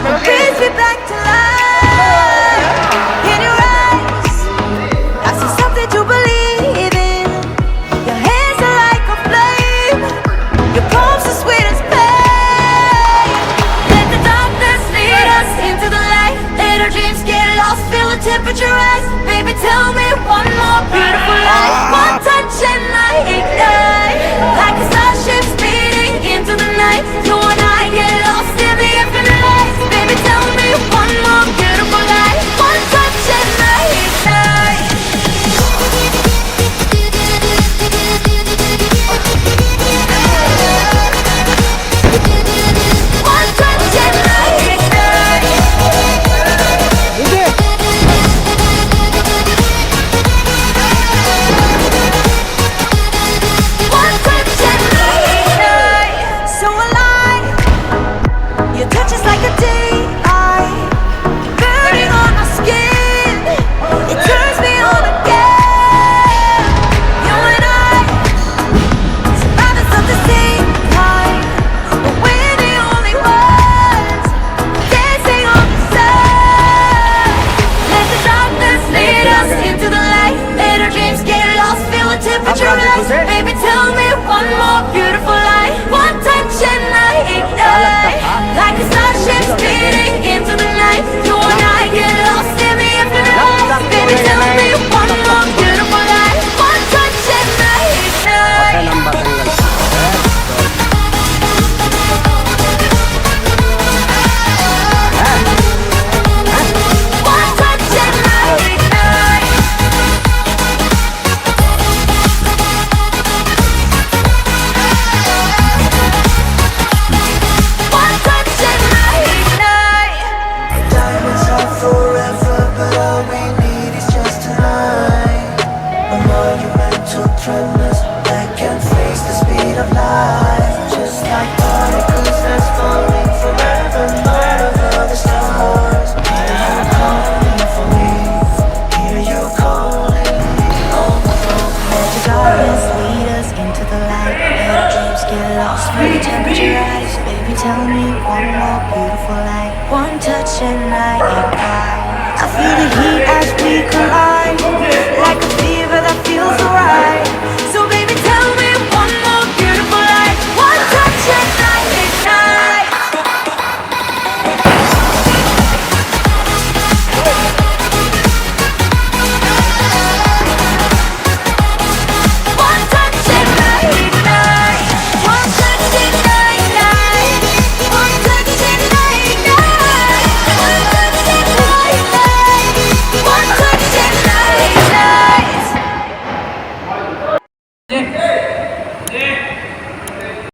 and brings me back to life. In your eyes, I see something to believe in. Your hands are like a flame, your palms are sweet as pain. Let the darkness lead us into the light. Let our dreams get lost, feel the temperature rise. Baby, tell me one more beautiful lie. One touch and I ignite, like a starship speeding into the night. You and I get lost in the infinite light. Baby, tell me one more beautiful lie. One touch and I ignite. One touch and I ignite. One touch and I ignite. So alive, your touch is like a daylight, burning on my skin. It turns me on again. You and I, survivors of the same kind, but we're the only ones dancing on the sun. Let the darkness lead us into the light. Let our dreams get lost, feel the temperature rise. Baby, tell me one more beautiful lie. One touch and I ignite, like a starship speeding into the night. You and I get lost in the infinite light. Baby, tell me one more beautiful lie. One touch and I ignite. One touch and I ignite. One touch and I ignite. Diamonds are forever, but all we need is just tonight. A monumental tremors that can face the speed of light. Just like particles that's falling forever, more over the stars. Hear you calling for me, hear you calling me. Oh, Let the darkness lead us into the light. Let our dreams get lost, feel the temperature rise. Baby, tell me one more beautiful lie. One touch and I ignite. I feel the heat as we collide, like a fever that feels alright.